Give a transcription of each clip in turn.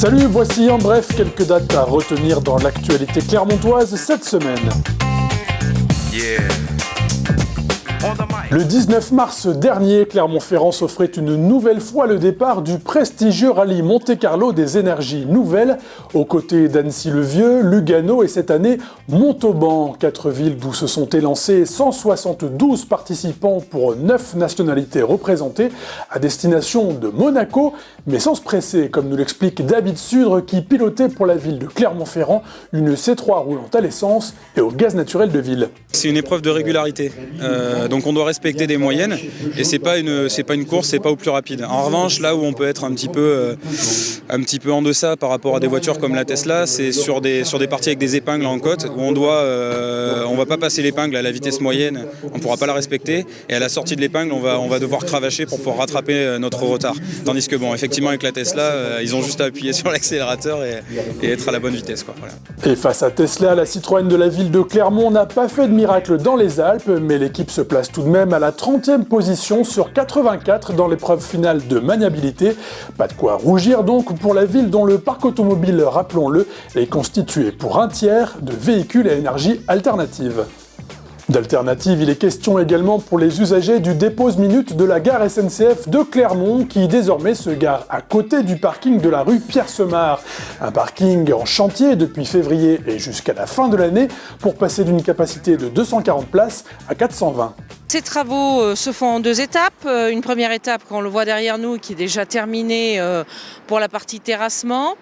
Salut, voici en bref quelques dates à retenir dans l'actualité clermontoise cette semaine. Le 19 mars dernier, Clermont-Ferrand s'offrait une nouvelle fois le départ du prestigieux rallye Monte-Carlo des énergies nouvelles, aux côtés d'Annecy-le-Vieux, Lugano et cette année Montauban, 4 villes d'où se sont élancés 172 participants pour 9 nationalités représentées, à destination de Monaco, mais sans se presser, comme nous l'explique David Sudre, qui pilotait pour la ville de Clermont-Ferrand une C3 roulante à l'essence et au gaz naturel de ville. C'est une épreuve de régularité, donc on doit respecter des moyennes et c'est pas une course, c'est pas au plus rapide. En revanche, là où on peut être un petit peu en deçà par rapport à des voitures comme la Tesla, c'est sur des parties avec des épingles en côte où on va pas passer l'épingle à la vitesse moyenne, on pourra pas la respecter et à la sortie de l'épingle on va devoir cravacher pour pouvoir rattraper notre retard. Tandis que bon, effectivement avec la Tesla, ils ont juste à appuyer sur l'accélérateur et être à la bonne vitesse, quoi. Voilà. Et face à Tesla, la Citroën de la ville de Clermont n'a pas fait de miracle dans les Alpes, mais l'équipe se place tout de même à la 30e position sur 84 dans l'épreuve finale de maniabilité. Pas de quoi rougir donc pour la ville dont le parc automobile, rappelons-le, est constitué pour un tiers de véhicules à énergie alternative. D'alternative, il est question également pour les usagers du dépose-minute de la gare SNCF de Clermont qui désormais se gare à côté du parking de la rue Pierre-Semard. Un parking en chantier depuis février et jusqu'à la fin de l'année pour passer d'une capacité de 240 places à 420. Ces travaux se font en 2 étapes. Une première étape, qu'on le voit derrière nous, qui est déjà terminée pour la partie terrassement.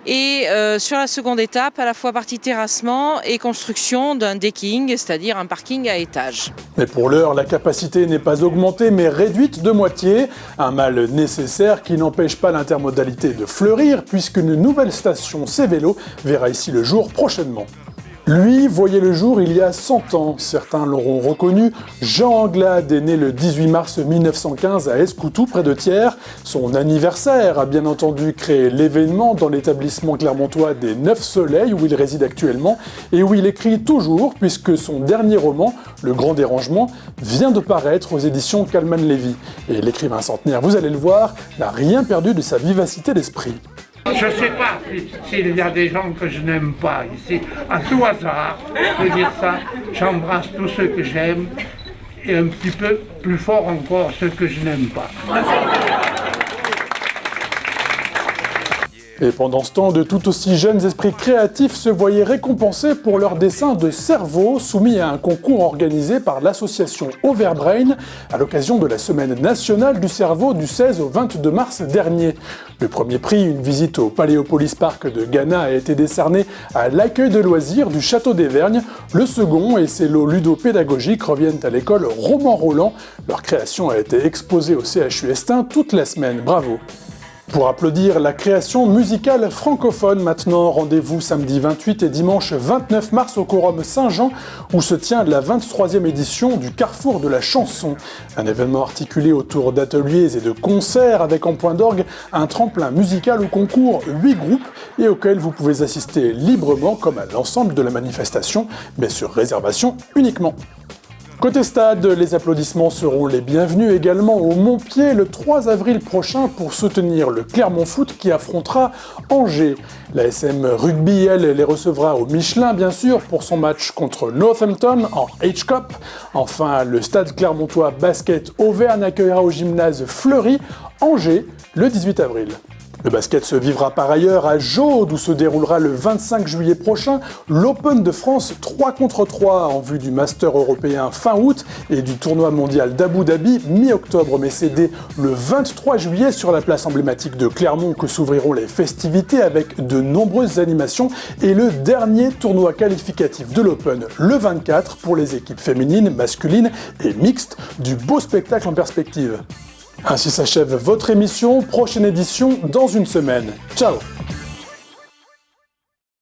Et sur la seconde étape, à la fois partie terrassement et construction d'un decking, c'est-à-dire un parking à étage. Mais pour l'heure, la capacité n'est pas augmentée mais réduite de moitié. Un mal nécessaire qui n'empêche pas l'intermodalité de fleurir puisqu'une nouvelle station C-Vélo verra ici le jour prochainement. Lui voyait le jour il y a 100 ans, certains l'auront reconnu, Jean Anglade est né le 18 mars 1915 à Escoutou, près de Thiers. Son anniversaire a bien entendu créé l'événement dans l'établissement clermontois des 9 Soleils où il réside actuellement et où il écrit toujours puisque son dernier roman, Le Grand Dérangement, vient de paraître aux éditions Calman-Lévy. Et l'écrivain centenaire, vous allez le voir, n'a rien perdu de sa vivacité d'esprit. Je ne sais pas s'il y a des gens que je n'aime pas ici. À tout hasard, je peux dire ça, j'embrasse tous ceux que j'aime et un petit peu plus fort encore ceux que je n'aime pas. Et pendant ce temps, de tout aussi jeunes esprits créatifs se voyaient récompensés pour leur dessin de cerveau soumis à un concours organisé par l'association Overbrain à l'occasion de la Semaine nationale du cerveau du 16 au 22 mars dernier. Le premier prix, une visite au Paléopolis Park de Ghana, a été décerné à l'accueil de loisirs du Château d'Evergne. Le second et ses lots ludopédagogiques reviennent à l'école Roman-Roland. Leur création a été exposée au CHU Estin toute la semaine. Bravo! Pour applaudir la création musicale francophone maintenant, rendez-vous samedi 28 et dimanche 29 mars au Quorum Saint-Jean où se tient la 23e édition du Carrefour de la chanson. Un événement articulé autour d'ateliers et de concerts avec en point d'orgue un tremplin musical au concours 8 groupes et auquel vous pouvez assister librement comme à l'ensemble de la manifestation, mais sur réservation uniquement. Côté stade, les applaudissements seront les bienvenus également au Montpied le 3 avril prochain pour soutenir le Clermont Foot qui affrontera Angers. La SM Rugby, elle, les recevra au Michelin bien sûr pour son match contre Northampton en H-Cup. Enfin, le stade clermontois Basket Auvergne accueillera au gymnase Fleury Angers le 18 avril. Le basket se vivra par ailleurs à Jaude où se déroulera le 25 juillet prochain l'Open de France 3 contre 3 en vue du Master européen fin août et du tournoi mondial d'Abu Dhabi mi-octobre. Mais c'est dès le 23 juillet sur la place emblématique de Clermont que s'ouvriront les festivités avec de nombreuses animations et le dernier tournoi qualificatif de l'Open le 24 pour les équipes féminines, masculines et mixtes. Du beau spectacle en perspective. Ainsi s'achève votre émission, prochaine édition dans une semaine. Ciao!